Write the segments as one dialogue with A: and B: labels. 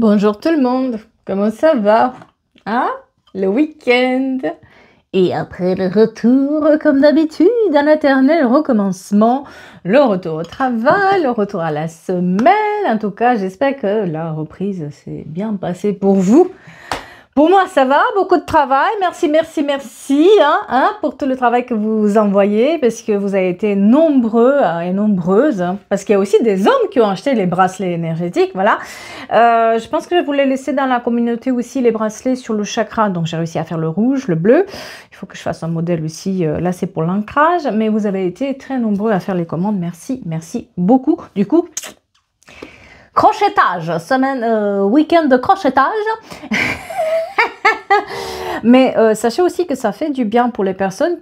A: Bonjour tout le monde, comment ça va? Hein? Le week-end? Et après le retour, comme d'habitude, un éternel recommencement, le retour au travail, le retour à la semaine. En tout cas, j'espère que la reprise s'est bien passée pour vous. Pour moi, ça va, beaucoup de travail. Merci, merci, merci pour tout le travail que vous envoyez, parce que vous avez été nombreux et nombreuses, parce qu'il y a aussi des hommes qui ont acheté les bracelets énergétiques, voilà. Je pense que je voulais laisser dans la communauté aussi les bracelets sur le chakra, donc j'ai réussi à faire le rouge, le bleu. Il faut que je fasse un modèle aussi, là c'est pour l'ancrage, mais vous avez été très nombreux à faire les commandes, merci, merci beaucoup. Du coup, crochetage, semaine, week-end de crochetage. Mais sachez aussi que ça fait du bien pour les personnes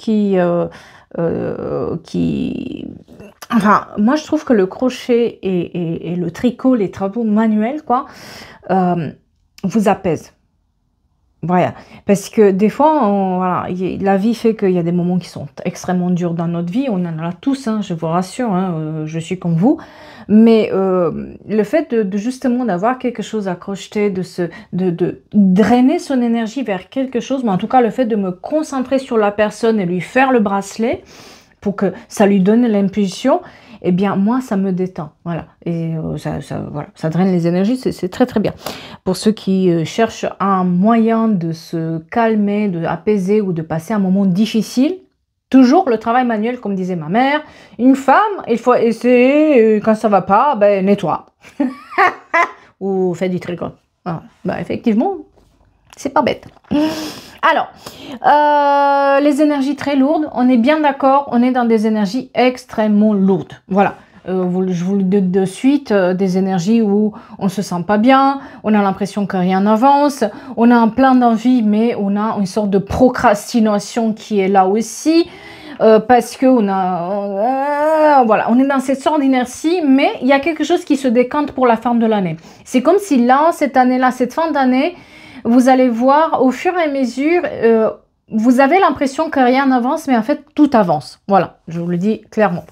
A: Enfin, moi je trouve que le crochet et le tricot, les travaux manuels, quoi, vous apaisent. Voilà, parce que des fois, voilà, la vie fait qu'il y a des moments qui sont extrêmement durs dans notre vie, on en a tous, je vous rassure, je suis comme vous, mais le fait de justement d'avoir quelque chose à crocheter, de drainer son énergie vers quelque chose, mais en tout cas le fait de me concentrer sur la personne et lui faire le bracelet pour que ça lui donne l'impulsion, eh bien, moi, ça me détend, voilà. Et voilà, ça draine les énergies, c'est très, très bien. Pour ceux qui cherchent un moyen de se calmer, de apaiser ou de passer un moment difficile, toujours le travail manuel, comme disait ma mère. Une femme, il faut essayer, quand ça va pas, ben, nettoie. Ou fait du tricot. Voilà. Ben, effectivement, c'est pas bête. Alors, les énergies très lourdes, on est bien d'accord, on est dans des énergies extrêmement lourdes. Voilà, je vous le dis de suite, des énergies où on ne se sent pas bien, on a l'impression que rien n'avance, on a un plein d'envie, mais on a une sorte de procrastination qui est là aussi. Parce que voilà, on est dans cette sorte d'inertie, mais il y a quelque chose qui se décante pour la fin de l'année. C'est comme si là, cette année-là, cette fin d'année, vous allez voir au fur et à mesure, vous avez l'impression que rien n'avance, mais en fait, tout avance. Voilà, je vous le dis clairement.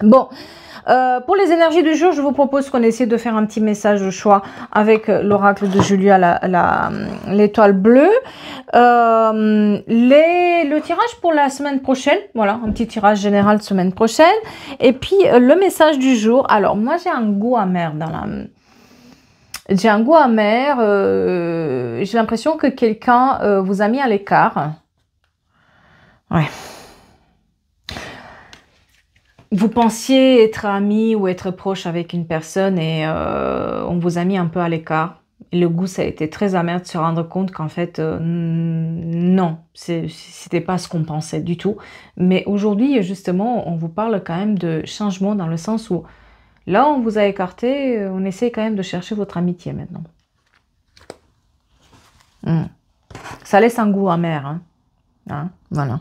A: Bon, pour les énergies du jour, je vous propose qu'on essaie de faire un petit message de choix avec l'oracle de Julia, l'étoile bleue. Le tirage pour la semaine prochaine, voilà, un petit tirage général semaine prochaine. Et puis, le message du jour. Alors, moi, j'ai un goût amer dans la... J'ai un goût amer, j'ai l'impression que quelqu'un vous a mis à l'écart. Ouais. Vous pensiez être ami ou être proche avec une personne et on vous a mis un peu à l'écart. Et le goût, ça a été très amer de se rendre compte qu'en fait, non, c'était pas ce qu'on pensait du tout. Mais aujourd'hui, justement, on vous parle quand même de changement dans le sens où là, on vous a écarté, on essaie quand même de chercher votre amitié maintenant. Ça laisse un goût amer. Voilà.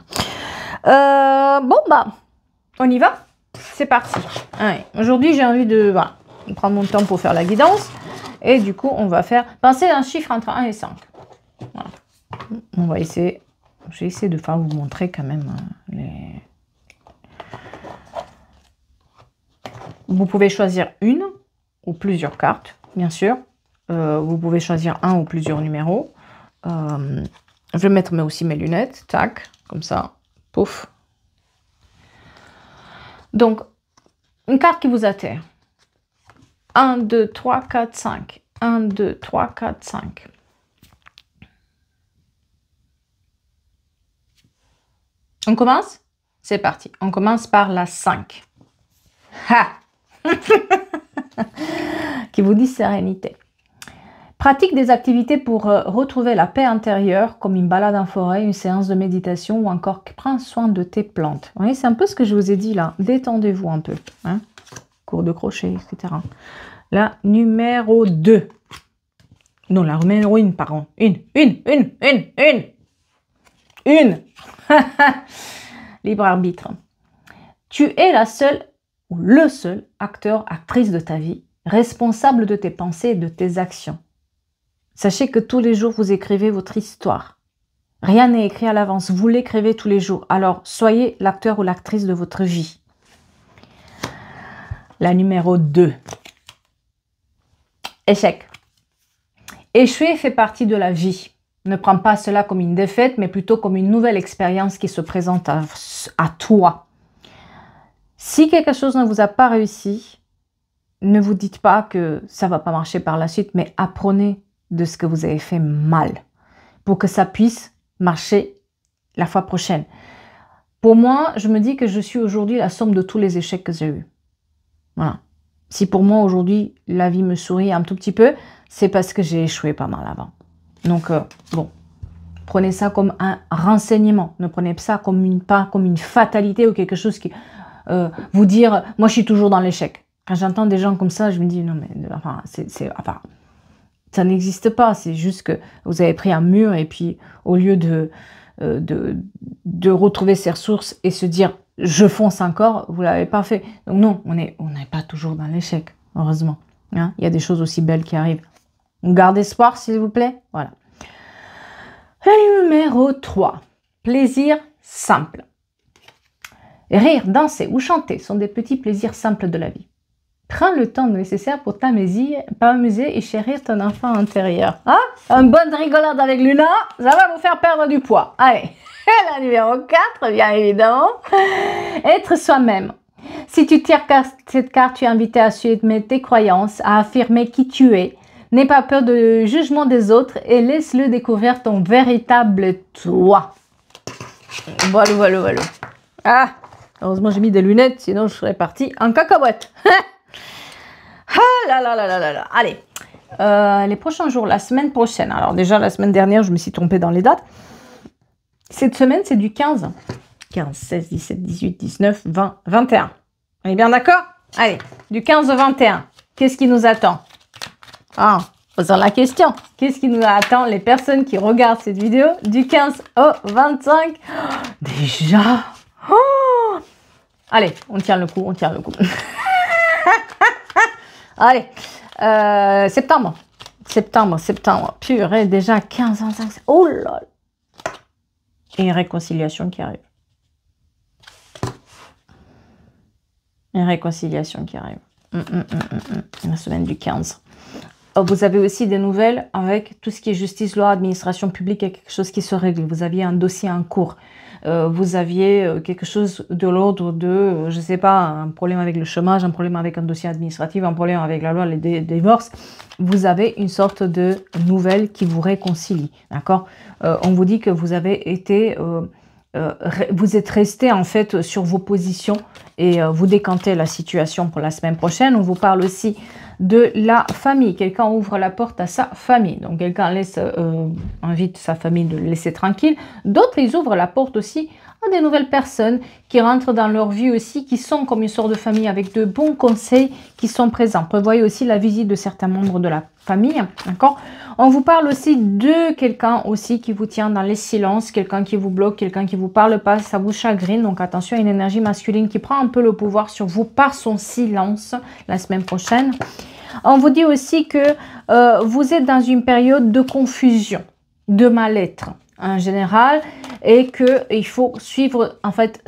A: Bon, bah, on y va? C'est parti. Ouais. Aujourd'hui, j'ai envie de prendre mon temps pour faire la guidance. Et du coup, on va faire penser à un chiffre entre 1 et 5. Voilà. On va essayer. Je vais essayer de faire vous montrer quand même Vous pouvez choisir une ou plusieurs cartes, bien sûr. Vous pouvez choisir un ou plusieurs numéros. Je vais mettre aussi mes lunettes. Tac, comme ça. Pouf. Donc, une carte qui vous attire. 1, 2, 3, 4, 5. 1, 2, 3, 4, 5. On commence? C'est parti. On commence par la 5. Ha! Qui vous dit sérénité. Pratique des activités pour retrouver la paix intérieure, comme une balade en forêt, une séance de méditation ou encore prends soin de tes plantes. Vous voyez, c'est un peu ce que je vous ai dit là. Détendez-vous un peu. Cours de crochet, etc. La numéro 2. Non, la numéro 1, pardon. Une. Libre arbitre. Tu es la seule ou le seul acteur, actrice de ta vie, responsable de tes pensées et de tes actions. Sachez que tous les jours, vous écrivez votre histoire. Rien n'est écrit à l'avance, vous l'écrivez tous les jours. Alors, soyez l'acteur ou l'actrice de votre vie. La numéro 2. Échec. Échouer fait partie de la vie. Ne prends pas cela comme une défaite, mais plutôt comme une nouvelle expérience qui se présente à toi. Si quelque chose ne vous a pas réussi, ne vous dites pas que ça ne va pas marcher par la suite, mais apprenez de ce que vous avez fait mal pour que ça puisse marcher la fois prochaine. Pour moi, je me dis que je suis aujourd'hui la somme de tous les échecs que j'ai eus. Voilà. Si pour moi, aujourd'hui, la vie me sourit un tout petit peu, c'est parce que j'ai échoué pas mal avant. Donc, bon, prenez ça comme un renseignement. Ne prenez pas ça pas comme une fatalité ou quelque chose qui... vous dire, moi, je suis toujours dans l'échec. Quand j'entends des gens comme ça, je me dis, non, mais enfin, ça n'existe pas. C'est juste que vous avez pris un mur et puis, au lieu de retrouver ses ressources et se dire, je fonce encore, vous ne l'avez pas fait. Donc non, on n'est pas toujours dans l'échec, heureusement. Hein, il y a des choses aussi belles qui arrivent. On garde espoir, s'il vous plaît. Voilà. Le numéro 3. Plaisir simple. Rire, danser ou chanter sont des petits plaisirs simples de la vie. Prends le temps nécessaire pour t'amuser et chérir ton enfant intérieur. Hein? Une bonne rigolade avec Luna, ça va vous faire perdre du poids. Allez, la numéro 4, bien évidemment. Être soi-même. Si tu tires cette carte, tu es invité à assumer tes croyances, à affirmer qui tu es. N'aie pas peur du jugement des autres et laisse-le découvrir ton véritable toi. Voilà, voilà, voilà. Ah, heureusement j'ai mis des lunettes, sinon je serais partie en cacahuète. Ah là là là là là là. Allez, les prochains jours, la semaine prochaine. Alors déjà, la semaine dernière, je me suis trompée dans les dates. Cette semaine, c'est du 15. 15, 16, 17, 18, 19, 20, 21. On est bien d'accord? Allez, du 15 au 21. Qu'est-ce qui nous attend? Ah, posons la question. Qu'est-ce qui nous attend, les personnes qui regardent cette vidéo du 15 au 25? Oh, déjà. Oh, allez, on tient le coup, on tient le coup. Allez, septembre. Septembre. Purée, déjà 15, 25. Oh là là. Et une réconciliation qui arrive. Une réconciliation qui arrive. La semaine du 15. Vous avez aussi des nouvelles avec tout ce qui est justice, loi, administration publique, il y a quelque chose qui se règle. Vous aviez un dossier en cours. Vous aviez quelque chose de l'ordre de, je ne sais pas, un problème avec le chômage, un problème avec un dossier administratif, un problème avec la loi, les divorces. Vous avez une sorte de nouvelle qui vous réconcilie. D'accord? On vous dit que vous avez été... vous êtes resté en fait sur vos positions et vous décantez la situation pour la semaine prochaine. On vous parle aussi de la famille. Quelqu'un ouvre la porte à sa famille. Donc quelqu'un invite sa famille de le laisser tranquille. D'autres, ils ouvrent la porte aussi à des nouvelles personnes qui rentrent dans leur vie aussi, qui sont comme une sorte de famille avec de bons conseils qui sont présents. Prévoyez aussi la visite de certains membres de la famille. D'accord? On vous parle aussi de quelqu'un aussi qui vous tient dans les silences, quelqu'un qui vous bloque, quelqu'un qui vous parle pas, ça vous chagrine. Donc attention, une énergie masculine qui prend un peu le pouvoir sur vous par son silence la semaine prochaine. On vous dit aussi que vous êtes dans une période de confusion, de mal-être en général, et qu'il faut suivre, en fait,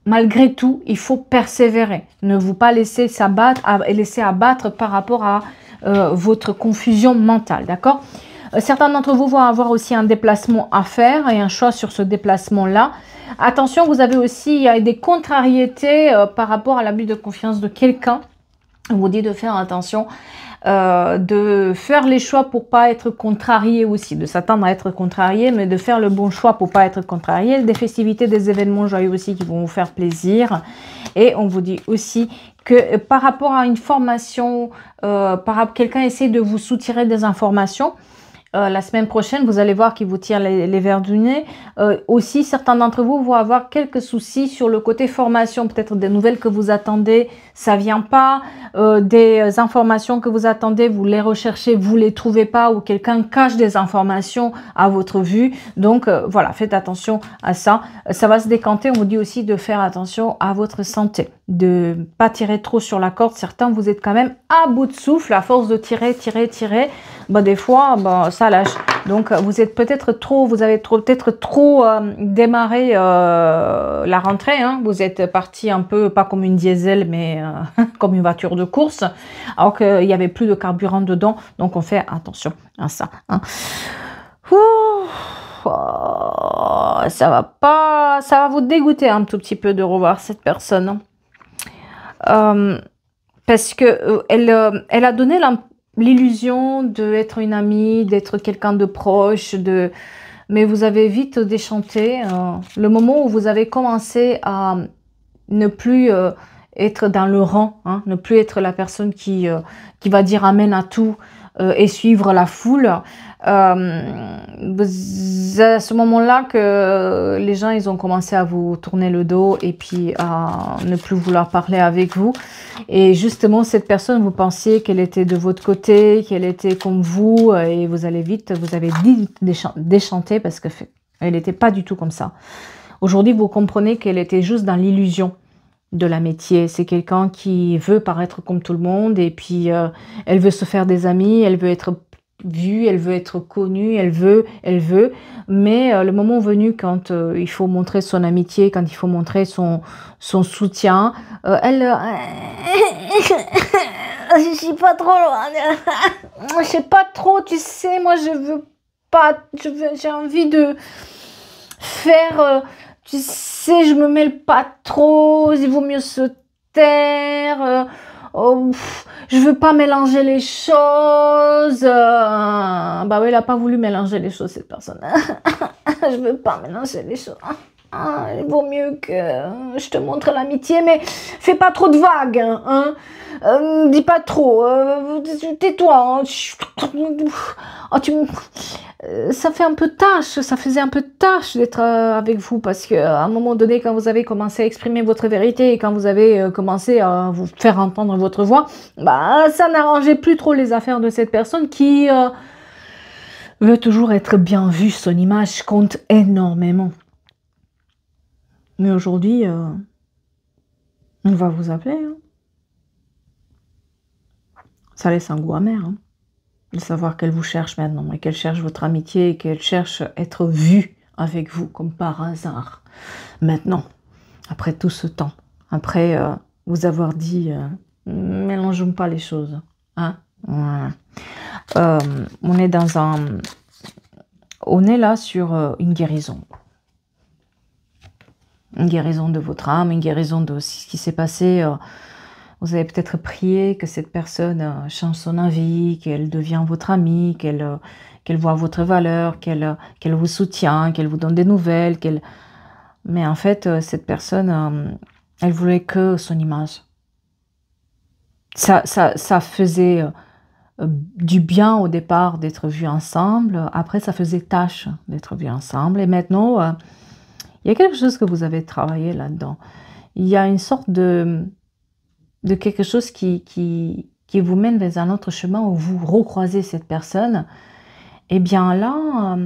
A: malgré tout, il faut persévérer. Ne vous pas laisser abattre par rapport à votre confusion mentale, d'accord? Certains d'entre vous vont avoir aussi un déplacement à faire et un choix sur ce déplacement-là. Attention, vous avez aussi, il y a des contrariétés par rapport à l'abus de confiance de quelqu'un. On vous dit de faire attention, de faire les choix pour pas être contrarié aussi, de s'attendre à être contrarié, mais de faire le bon choix pour pas être contrarié. Des festivités, des événements joyeux aussi qui vont vous faire plaisir. Et on vous dit aussi que par rapport à une formation, quelqu'un essaie de vous soutirer des informations. La semaine prochaine, vous allez voir qu'il vous tire les verres du nez. Aussi, certains d'entre vous vont avoir quelques soucis sur le côté formation. Peut-être des nouvelles que vous attendez, ça vient pas. Des informations que vous attendez, vous les recherchez, vous les trouvez pas. Ou quelqu'un cache des informations à votre vue. Donc, voilà, faites attention à ça. Ça va se décanter. On vous dit aussi de faire attention à votre santé. De pas tirer trop sur la corde. Certains, vous êtes quand même à bout de souffle à force de tirer. Bah, des fois, bah, ça lâche. Donc, vous êtes peut-être trop, vous avez peut-être trop démarré la rentrée. Hein. Vous êtes parti un peu, pas comme une diesel, mais comme une voiture de course, alors qu'il n'y avait plus de carburant dedans. Donc, on fait attention à ça. Hein. Ouh, ça va pas, ça va vous dégoûter un tout petit peu de revoir cette personne. Parce que elle a donné l'illusion d'être une amie, d'être quelqu'un de proche, mais vous avez vite déchanté. Le moment où vous avez commencé à ne plus être dans le rang, hein, ne plus être la personne qui va dire amen à tout et suivre la foule, c'est à ce moment-là que les gens ils ont commencé à vous tourner le dos et puis à ne plus vouloir parler avec vous. Et justement, cette personne, vous pensiez qu'elle était de votre côté, qu'elle était comme vous, et vous allez vite, vous avez dit déchanter parce que elle n'était pas du tout comme ça. Aujourd'hui, vous comprenez qu'elle était juste dans l'illusion de l'amitié. C'est quelqu'un qui veut paraître comme tout le monde et puis elle veut se faire des amis, elle veut être vue, elle veut être connue, elle veut. Mais le moment venu, quand il faut montrer son amitié, quand il faut montrer son soutien, elle... je suis pas trop loin. Je sais pas trop, tu sais, moi je veux pas, j'ai envie de faire... tu sais, je me mêle pas trop, il vaut mieux se taire. Je veux pas mélanger les choses. Bah oui, il a pas voulu mélanger les choses, cette personne. Je veux pas mélanger les choses. Il vaut mieux que je te montre l'amitié, mais fais pas trop de vagues. Hein. Dis pas trop. Tais-toi. Hein. Ça fait un peu tâche, ça faisait un peu tâche d'être avec vous parce qu'à un moment donné, quand vous avez commencé à exprimer votre vérité et quand vous avez commencé à vous faire entendre votre voix, bah ça n'arrangeait plus trop les affaires de cette personne qui veut toujours être bien vue. Son image compte énormément. Mais aujourd'hui, on va vous appeler. Hein. Ça laisse un goût amer. Hein. De savoir qu'elle vous cherche maintenant et qu'elle cherche votre amitié et qu'elle cherche à être vue avec vous comme par hasard. Maintenant, après tout ce temps, après vous avoir dit mélangeons pas les choses. Hein voilà. On est dans on est là sur une guérison. Une guérison de votre âme, une guérison de ce qui s'est passé. Vous avez peut-être prié que cette personne change son avis, qu'elle devient votre amie, qu'elle voit votre valeur, qu'elle vous soutient, qu'elle vous donne des nouvelles. Mais en fait, cette personne, elle voulait que son image. Ça faisait du bien au départ d'être vus ensemble. Après, ça faisait tâche d'être vus ensemble. Et maintenant, il y a quelque chose que vous avez travaillé là-dedans. Il y a une sorte de quelque chose qui vous mène vers un autre chemin où vous recroisez cette personne, eh bien là,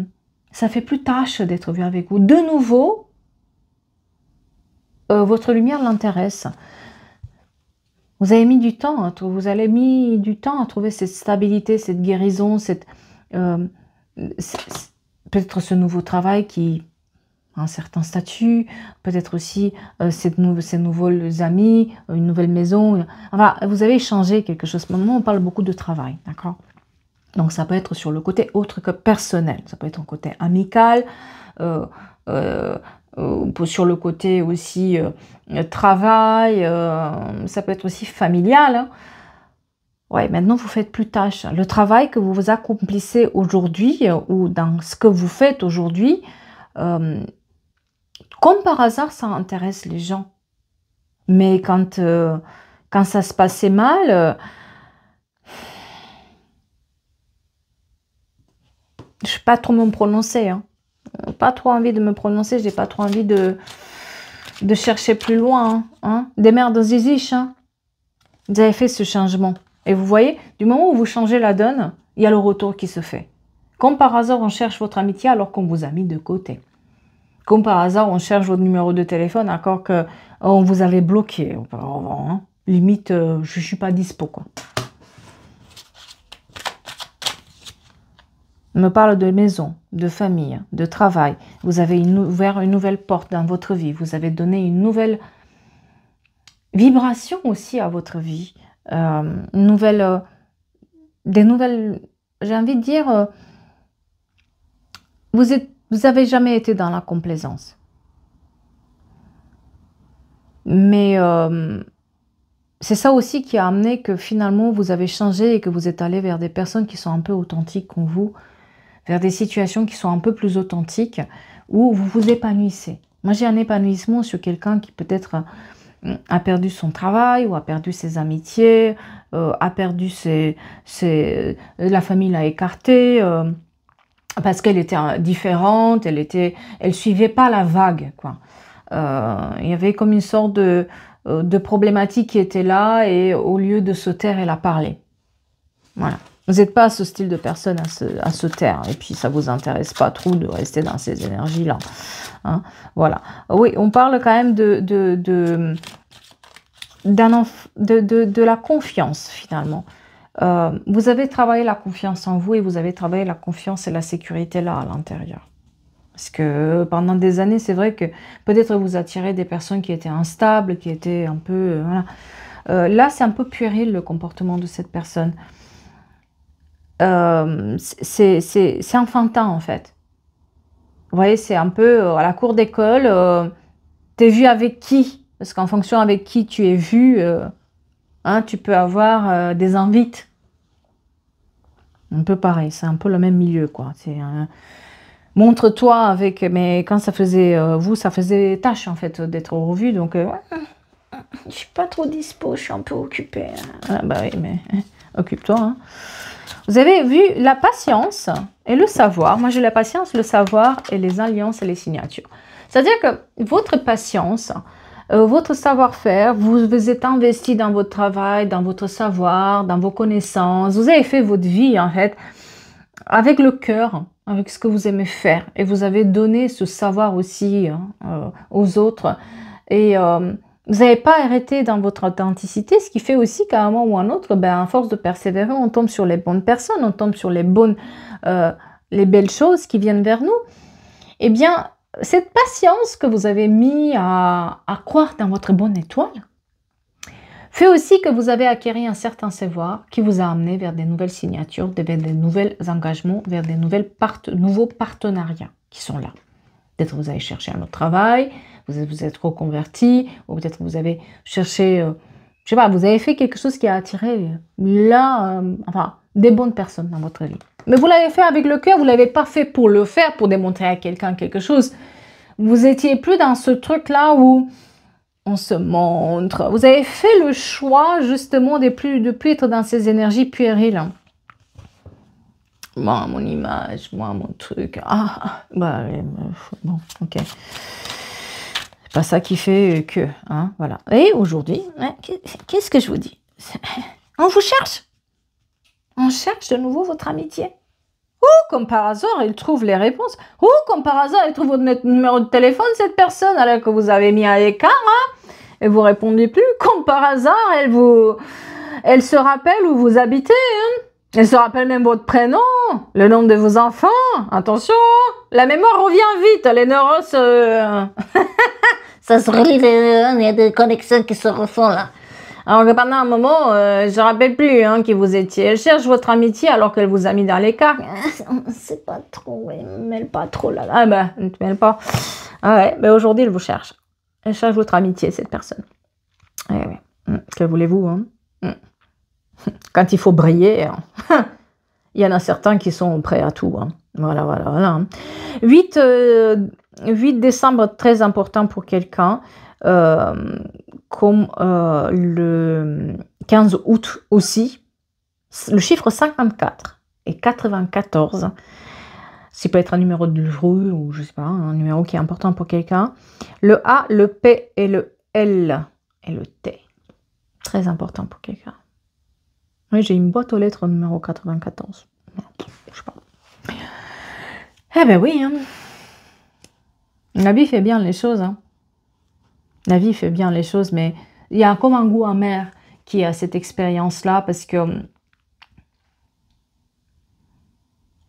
A: ça fait plus tâche d'être vu avec vous. De nouveau, votre lumière l'intéresse. Vous avez mis du temps, vous avez mis du temps à trouver cette stabilité, cette guérison, peut-être ce nouveau travail qui un certain statut, peut-être aussi ces nouveaux amis, une nouvelle maison. Enfin, vous avez échangé quelque chose. Maintenant, on parle beaucoup de travail, d'accord? Donc, ça peut être sur le côté autre que personnel. Ça peut être un côté amical, sur le côté aussi travail, ça peut être aussi familial. Hein. Ouais, maintenant, vous faites plus tâche. Le travail que vous accomplissez aujourd'hui ou dans ce que vous faites aujourd'hui, comme par hasard, ça intéresse les gens. Mais quand ça se passait mal, je ne vais pas trop me prononcer. Hein. Pas trop envie de me prononcer, j'ai pas trop envie de chercher plus loin. Hein. Des merdes ziziches. Hein. Vous avez fait ce changement. Et vous voyez, du moment où vous changez la donne, il y a le retour qui se fait. Comme par hasard, on cherche votre amitié alors qu'on vous a mis de côté. Comme par hasard, on cherche votre numéro de téléphone, alors qu'on vous avait bloqué auparavant. Hein. Limite, je ne suis pas dispo, quoi. On me parle de maison, de famille, de travail. Vous avez ouvert une nouvelle porte dans votre vie. Vous avez donné une nouvelle vibration aussi à votre vie. Une nouvelle, des nouvelles, j'ai envie de dire, vous avez jamais été dans la complaisance. Mais c'est ça aussi qui a amené que finalement vous avez changé et que vous êtes allé vers des personnes qui sont un peu authentiques comme vous, vers des situations qui sont un peu plus authentiques, où vous vous épanouissez. Moi, j'ai un épanouissement sur quelqu'un qui peut-être a perdu son travail ou a perdu ses amitiés, a perdu la famille l'a écarté parce qu'elle était différente, elle suivait pas la vague, quoi. Il y avait comme une sorte de problématique qui était là et au lieu de se taire, elle a parlé. Voilà. Vous n'êtes pas ce style de personne à se taire et puis ça ne vous intéresse pas trop de rester dans ces énergies-là. Hein, voilà. Oui, on parle quand même de la confiance finalement. Vous avez travaillé la confiance en vous et vous avez travaillé la confiance et la sécurité là à l'intérieur. Parce que pendant des années, c'est vrai que peut-être vous attirez des personnes qui étaient instables, qui étaient un peu... voilà. Là, c'est un peu puéril le comportement de cette personne. C'est enfantin en fait. Vous voyez, c'est un peu à la cour d'école, t'es vu avec qui? Parce qu'en fonction avec qui tu es vu, hein, tu peux avoir des invites. Un peu pareil, c'est un peu le même milieu, quoi. C'est montre-toi avec... Mais quand ça faisait... ça faisait tâche, en fait, d'être revu. Donc, je suis pas trop dispo, je suis un peu occupée. Ah, bah oui, mais occupe-toi. Hein. Vous avez vu la patience et le savoir. Moi, j'ai la patience, le savoir et les alliances et les signatures. C'est-à-dire que votre patience, votre savoir-faire, vous vous êtes investi dans votre travail, dans votre savoir, dans vos connaissances. Vous avez fait votre vie, en fait, avec le cœur, avec ce que vous aimez faire. Et vous avez donné ce savoir aussi aux autres. Et vous n'avez pas arrêté dans votre authenticité, ce qui fait aussi qu'à un moment ou à un autre, ben, à force de persévérer, on tombe sur les bonnes personnes, on tombe sur les belles choses qui viennent vers nous. Eh bien, cette patience que vous avez mis à croire dans votre bonne étoile fait aussi que vous avez acquis un certain savoir qui vous a amené vers des nouvelles signatures, vers des nouveaux engagements, vers des nouveaux partenariats qui sont là. Peut-être vous avez cherché un autre travail, vous êtes reconverti, ou peut-être vous avez cherché, je sais pas, vous avez fait quelque chose qui a attiré là, enfin, des bonnes personnes dans votre vie. Mais vous l'avez fait avec le cœur, vous ne l'avez pas fait pour le faire, pour démontrer à quelqu'un quelque chose. Vous étiez plus dans ce truc-là où on se montre. Vous avez fait le choix, justement, de plus être dans ces énergies puériles. Moi, mon image, moi, mon truc. Bah, bon, ok. C'est pas ça qui fait que, hein, voilà. Et aujourd'hui, hein, qu'est-ce que je vous dis? On vous cherche. On cherche de nouveau votre amitié. Comme par hasard, il trouve les réponses. Comme par hasard, il trouve votre numéro de téléphone, cette personne, alors que vous avez mis à l'écart, hein, et vous répondez plus. Comme par hasard, elle se rappelle où vous habitez, hein. Elle se rappelle même votre prénom, le nom de vos enfants. Attention, la mémoire revient vite, les neurones ça se relie, il y a des connexions qui se refont là. Alors que pendant un moment, je ne rappelle plus hein, qui vous étiez. Elle cherche votre amitié alors qu'elle vous a mis dans l'écart. C'est pas trop, elle ne mêle pas trop là. Ah ben, elle ne te mêle pas. Ah ouais, mais aujourd'hui, elle vous cherche. Elle cherche votre amitié, cette personne. Eh oui. Que voulez-vous hein? Quand il faut briller, il y en a certains qui sont prêts à tout. Hein. Voilà. Hein. 8 décembre, très important pour quelqu'un. Comme le 15 août aussi. Le chiffre 54 et 94, ça peut être un numéro de rue ou je sais pas, un numéro qui est important pour quelqu'un. Le A, le P et le L et le T. Très important pour quelqu'un. Oui, j'ai une boîte aux lettres au numéro 94. Je sais pas. Eh ben oui, hein. La vie fait bien les choses. Hein. La vie fait bien les choses, mais il y a comme un goût amer qui a cette expérience-là parce que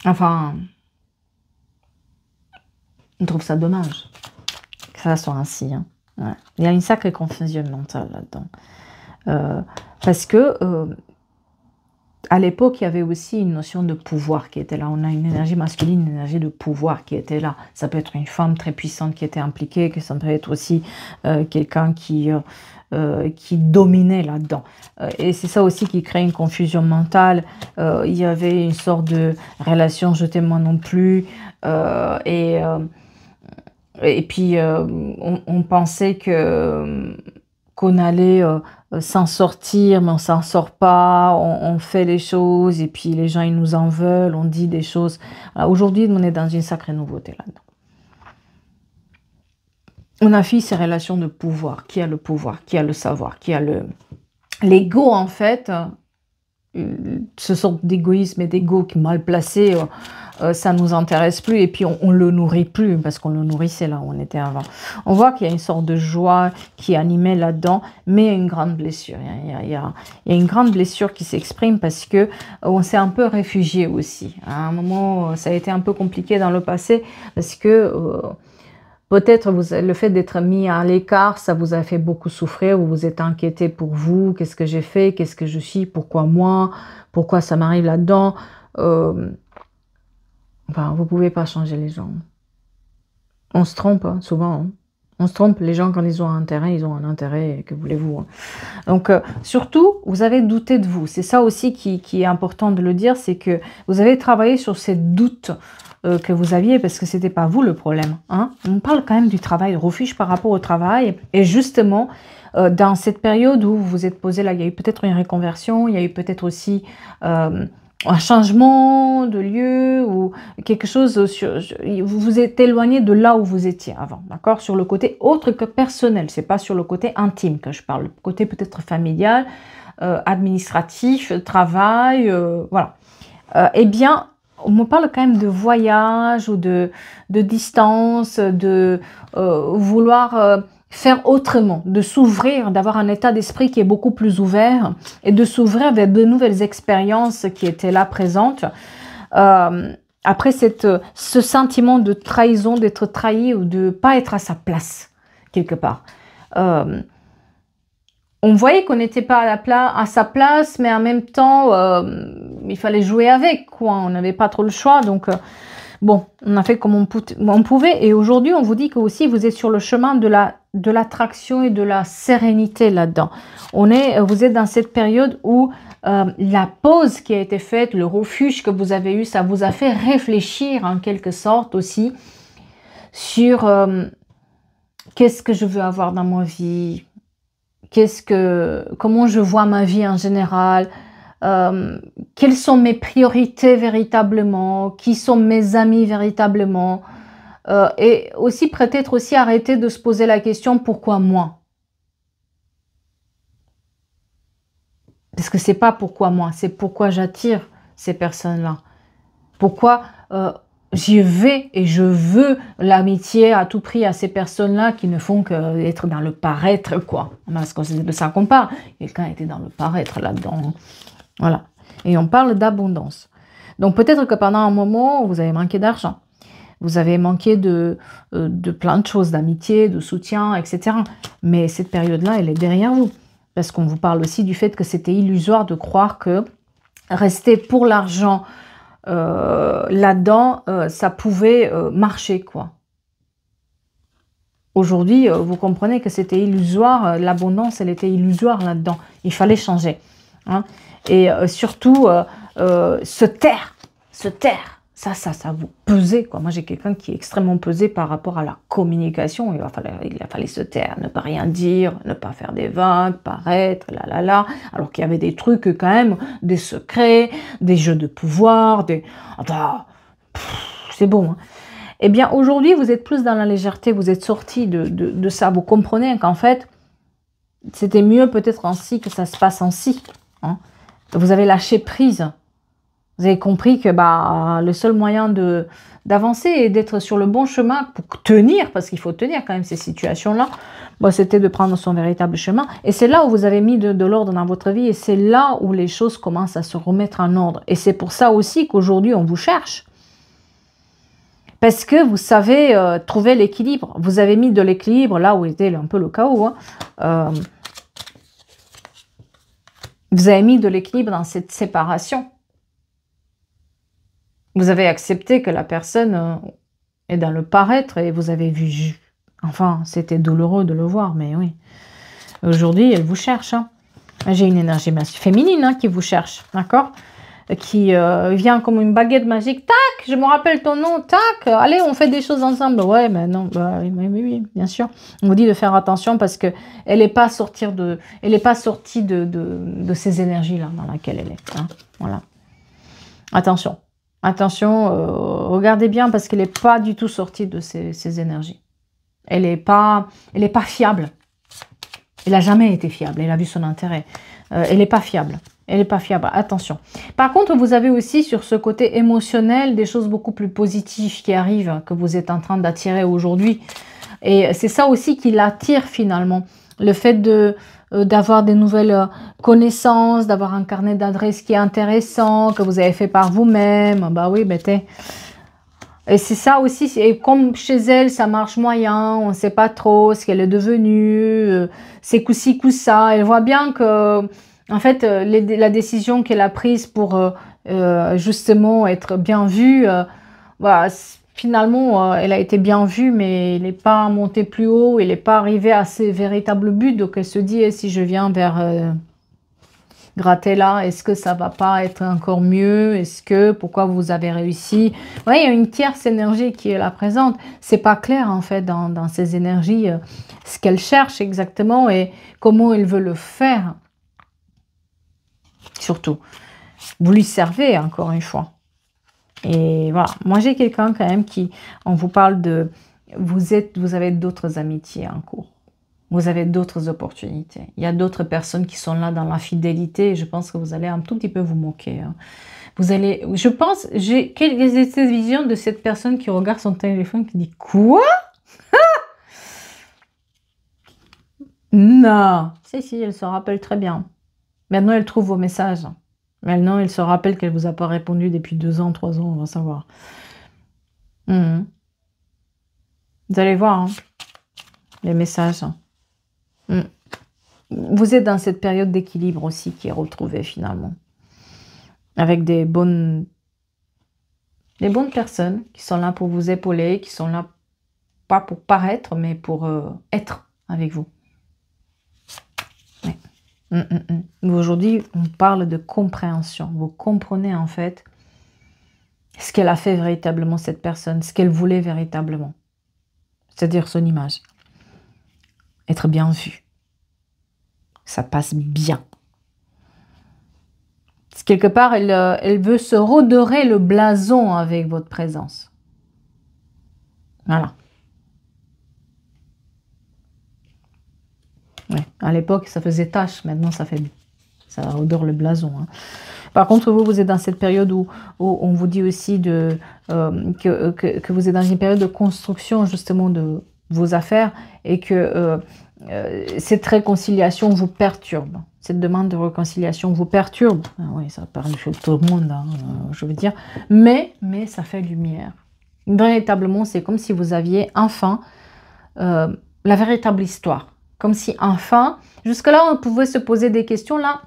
A: Enfin, on trouve ça dommage que ça soit ainsi. Hein. Ouais. Il y a une sacrée confusion mentale là-dedans. Parce que à l'époque, il y avait aussi une notion de pouvoir qui était là. On a une énergie masculine, une énergie de pouvoir qui était là. Ça peut être une femme très puissante qui était impliquée, que ça peut être aussi quelqu'un qui dominait là-dedans. Et c'est ça aussi qui crée une confusion mentale. Il y avait une sorte de relation je t'aime moi non plus. Et puis, on pensait que qu'on allait s'en sortir, mais on s'en sort pas, on fait les choses, et puis les gens, ils nous en veulent, on dit des choses. Aujourd'hui, on est dans une sacrée nouveauté là-dedans. On affiche ces relations de pouvoir. Qui a le pouvoir? Qui a le savoir? Qui a le... L'ego, en fait, ce sort d'égoïsme et d'ego qui est mal placé, ça nous intéresse plus et puis on le nourrit plus parce qu'on le nourrissait là où on était avant. On voit qu'il y a une sorte de joie qui est animée là-dedans, mais il y a une grande blessure. Il y a une grande blessure qui s'exprime parce que on s'est un peu réfugié aussi. À un moment, ça a été un peu compliqué dans le passé parce que peut-être le fait d'être mis à l'écart, ça vous a fait beaucoup souffrir, vous vous êtes inquiété pour vous, qu'est-ce que j'ai fait, qu'est-ce que je suis, pourquoi moi, pourquoi ça m'arrive là-dedans. Enfin, vous ne pouvez pas changer les gens. On se trompe hein, souvent. Hein. On se trompe, les gens quand ils ont un intérêt, que voulez-vous. Hein. Donc surtout, vous avez douté de vous. C'est ça aussi qui est important de le dire, c'est que vous avez travaillé sur ces doutes que vous aviez parce que c'était pas vous le problème. Hein. On parle quand même du travail, de refuge par rapport au travail. Et justement, dans cette période où vous vous êtes posé là, il y a eu peut-être une reconversion, il y a eu peut-être aussi un changement de lieu ou quelque chose, vous vous êtes éloigné de là où vous étiez avant, d'accord? Sur le côté autre que personnel, c'est pas sur le côté intime que je parle, le côté peut-être familial, administratif, travail, voilà. Eh bien, on me parle quand même de voyage ou de distance, de vouloir faire autrement, de s'ouvrir, d'avoir un état d'esprit qui est beaucoup plus ouvert et de s'ouvrir vers de nouvelles expériences qui étaient là présentes. Après ce sentiment de trahison, d'être trahi ou de ne pas être à sa place, quelque part. On voyait qu'on n'était pas à sa place, mais en même temps, il fallait jouer avec, quoi. On n'avait pas trop le choix, donc... bon, on a fait comme on pouvait et aujourd'hui, on vous dit que aussi vous êtes sur le chemin de l'attraction et de la sérénité là-dedans. Vous êtes dans cette période où la pause qui a été faite, le refuge que vous avez eu, ça vous a fait réfléchir en quelque sorte aussi sur qu'est-ce que je veux avoir dans ma vie, comment je vois ma vie en général, quelles sont mes priorités véritablement, qui sont mes amis véritablement, et aussi peut-être aussi arrêter de se poser la question pourquoi moi, parce que c'est pas pourquoi moi, c'est pourquoi j'attire ces personnes-là, pourquoi j'y vais et je veux l'amitié à tout prix à ces personnes-là qui ne font qu'être dans le paraître, quoi. Parce que c'est de ça qu'on parle. Quelqu'un était dans le paraître là-dedans. Voilà. Et on parle d'abondance. Donc peut-être que pendant un moment, vous avez manqué d'argent. Vous avez manqué de plein de choses, d'amitié, de soutien, etc. Mais cette période-là, elle est derrière vous. Parce qu'on vous parle aussi du fait que c'était illusoire de croire que rester pour l'argent là-dedans, ça pouvait marcher, quoi. Aujourd'hui, vous comprenez que c'était illusoire, l'abondance, elle était illusoire là-dedans. Il fallait changer. Hein. Et surtout, se taire, ça vous pesait, quoi. Moi, j'ai quelqu'un qui est extrêmement pesé par rapport à la communication. Il a fallu se taire, ne pas rien dire, ne pas faire des vagues, paraître, alors qu'il y avait des trucs quand même, des secrets, des jeux de pouvoir, enfin, c'est bon. Hein. Eh bien, aujourd'hui, vous êtes plus dans la légèreté, vous êtes sorti de ça. Vous comprenez qu'en fait, c'était mieux peut-être ainsi que ça se passe ainsi. Hein. Vous avez lâché prise. Vous avez compris que le seul moyen d'avancer et d'être sur le bon chemin pour tenir, parce qu'il faut tenir quand même ces situations-là, c'était de prendre son véritable chemin. Et c'est là où vous avez mis de l'ordre dans votre vie et c'est là où les choses commencent à se remettre en ordre. Et c'est pour ça aussi qu'aujourd'hui, on vous cherche. Parce que vous savez trouver l'équilibre. Vous avez mis de l'équilibre là où était un peu le chaos. Hein. Vous avez mis de l'équilibre dans cette séparation. Vous avez accepté que la personne est dans le paraître et vous avez vu... Enfin, c'était douloureux de le voir, mais oui. Aujourd'hui, elle vous cherche. Hein. J'ai une énergie féminine hein, qui vous cherche, d'accord? Qui vient comme une baguette magique. Tac, je me rappelle ton nom. Tac, allez, on fait des choses ensemble. Ouais, mais non, bah, oui, bien sûr. On vous dit de faire attention parce que elle n'est pas sortie de ces énergies-là dans laquelle elle est. Hein. Voilà. Attention. Attention, regardez bien parce qu'elle n'est pas du tout sortie de ces énergies. Elle n'est pas fiable. Elle n'a jamais été fiable. Elle a vu son intérêt. Elle n'est pas fiable. Elle n'est pas fiable. Attention. Par contre, vous avez aussi sur ce côté émotionnel des choses beaucoup plus positives qui arrivent, que vous êtes en train d'attirer aujourd'hui. Et c'est ça aussi qui l'attire finalement. Le fait d'avoir des nouvelles connaissances, d'avoir un carnet d'adresses qui est intéressant, que vous avez fait par vous-même. Bah oui, et c'est ça aussi, et comme chez elle, ça marche moyen, on ne sait pas trop ce qu'elle est devenue, c'est coup-ci, coup-ça. Elle voit bien que, en fait, la décision qu'elle a prise pour justement être bien vue, voilà, finalement, elle a été bien vue, mais elle n'est pas montée plus haut, elle n'est pas arrivée à ses véritables buts. Donc elle se dit, si je viens vers gratter là, est-ce que ça va pas être encore mieux? Est-ce que, pourquoi vous avez réussi? Oui, il y a une tierce énergie qui est là présente. C'est pas clair en fait dans ces énergies ce qu'elle cherche exactement et comment elle veut le faire. Surtout, vous lui servez encore une fois. Et voilà, moi j'ai quelqu'un quand même qui, on vous parle de, vous avez d'autres amitiés en cours. Vous avez d'autres opportunités. Il y a d'autres personnes qui sont là dans la fidélité. Et je pense que vous allez un tout petit peu vous moquer. Hein. Vous allez, je pense, j'ai cette vision de cette personne qui regarde son téléphone qui dit quoi? Non. Si, elle se rappelle très bien. Maintenant, elle trouve vos messages. Maintenant, elle se rappelle qu'elle vous a pas répondu depuis 2 ans, 3 ans, on va savoir. Vous allez voir hein, les messages. Vous êtes dans cette période d'équilibre aussi qui est retrouvée finalement. Avec des bonnes personnes qui sont là pour vous épauler, qui sont là pas pour paraître, mais pour être avec vous. Ouais. Aujourd'hui, on parle de compréhension. Vous comprenez en fait ce qu'elle a fait véritablement cette personne, ce qu'elle voulait véritablement. C'est-à-dire son image. Être bien vue. Ça passe bien. Quelque part, elle veut se redorer le blason avec votre présence. Voilà. Ouais. À l'époque, ça faisait tache. Maintenant, ça redore le blason. Hein. Par contre, vous êtes dans cette période où on vous dit aussi que vous êtes dans une période de construction, justement, de vos affaires et que cette réconciliation vous perturbe. Cette demande de réconciliation vous perturbe. Ah oui, ça parle chez tout le monde, hein, je veux dire. Mais ça fait lumière. Véritablement, c'est comme si vous aviez enfin la véritable histoire. Comme si enfin, jusque-là, on pouvait se poser des questions. Là,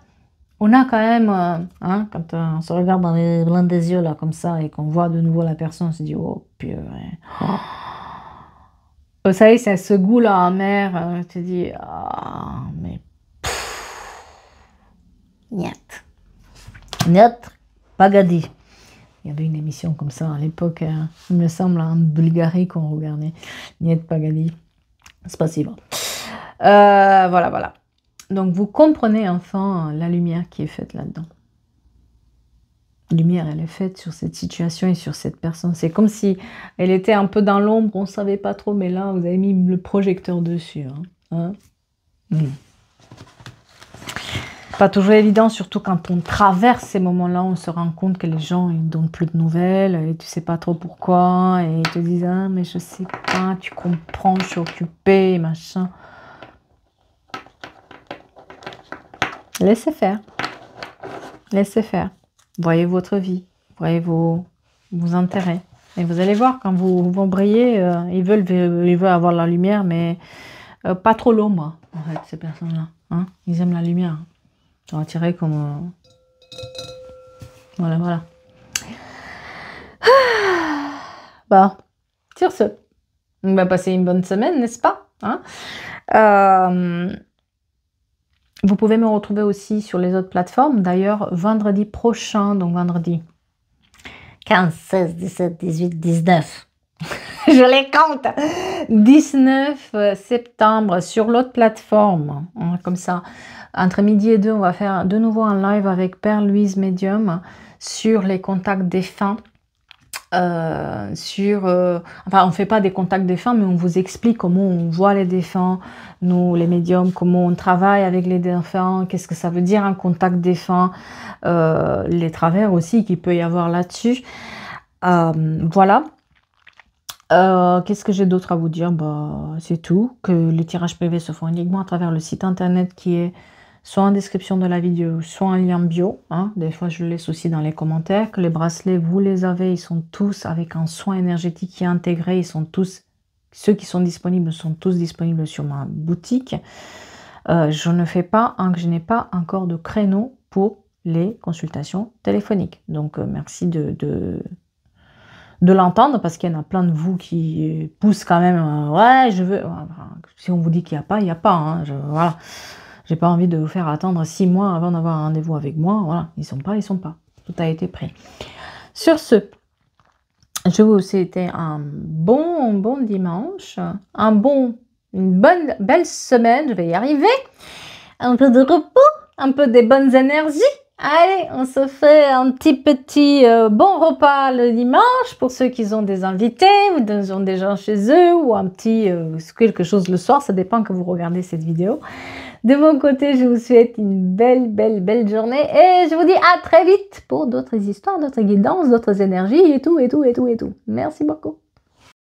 A: on a quand même, hein, quand on se regarde dans les blancs des yeux, là, comme ça, et qu'on voit de nouveau la personne, on se dit, oh, purée. Oh. Vous savez, c'est ce goût-là amer, tu te dis, ah, mais Niet, Pagadi. Il y avait une émission comme ça à l'époque, il me semble, en Bulgarie qu'on regardait. Niet, Pagadi. C'est pas si bon. Voilà. Donc vous comprenez enfin la lumière qui est faite là-dedans. La lumière, elle est faite sur cette situation et sur cette personne. C'est comme si elle était un peu dans l'ombre, on ne savait pas trop, mais là, vous avez mis le projecteur dessus. Pas toujours évident, surtout quand on traverse ces moments-là, on se rend compte que les gens ils ne donnent plus de nouvelles et tu sais pas trop pourquoi et ils te disent ah mais je sais pas, tu comprends, je suis occupée, machin. Laissez faire. Laissez faire. Voyez votre vie, voyez vos intérêts. Et vous allez voir, quand vous vont briller, ils veulent avoir la lumière, mais pas trop l'ombre, en fait, ces personnes-là. Hein, ils aiment la lumière. Ils sont attirés comme... Voilà, voilà. Bah, sur ce, on va passer une bonne semaine, n'est-ce pas? Hein, vous pouvez me retrouver aussi sur les autres plateformes. D'ailleurs, vendredi prochain, donc vendredi 15, 16, 17, 18, 19. Je les compte. 19 septembre sur l'autre plateforme. Hein, comme ça, entre midi et 2, on va faire de nouveau un live avec Père Louise Medium sur les contacts défunts. Enfin, on ne fait pas des contacts défunts, mais on vous explique comment on voit les défunts, nous, les médiums, comment on travaille avec les défunts, qu'est-ce que ça veut dire un contact défunt, les travers aussi qu'il peut y avoir là-dessus. Voilà. Qu'est-ce que j'ai d'autre à vous dire? Bah, c'est tout. Que les tirages privés se font uniquement à travers le site internet qui est soit en description de la vidéo, soit en lien bio. Hein. Des fois, je le laisse aussi dans les commentaires. Que les bracelets, vous les avez, ils sont tous avec un soin énergétique qui est intégré. Ils sont tous, ceux qui sont disponibles sont tous disponibles sur ma boutique. Je ne fais pas, je n'ai pas encore de créneau pour les consultations téléphoniques. Donc, merci de l'entendre, parce qu'il y en a plein de vous qui poussent quand même, ouais, je veux. Enfin, si on vous dit qu'il n'y a pas, il n'y a pas. Hein, voilà. J'ai pas envie de vous faire attendre 6 mois avant d'avoir un rendez-vous avec moi. Voilà, ils sont pas, ils sont pas. Tout a été pris. Sur ce, je vous souhaite un bon dimanche, une belle semaine. Je vais y arriver. Un peu de repos, un peu des bonnes énergies. Allez, on se fait un petit bon repas le dimanche pour ceux qui ont des invités ou ont des gens chez eux, ou un petit quelque chose le soir. Ça dépend que vous regardez cette vidéo. De mon côté, je vous souhaite une belle journée et je vous dis à très vite pour d'autres histoires, d'autres guidances, d'autres énergies et tout. Merci beaucoup.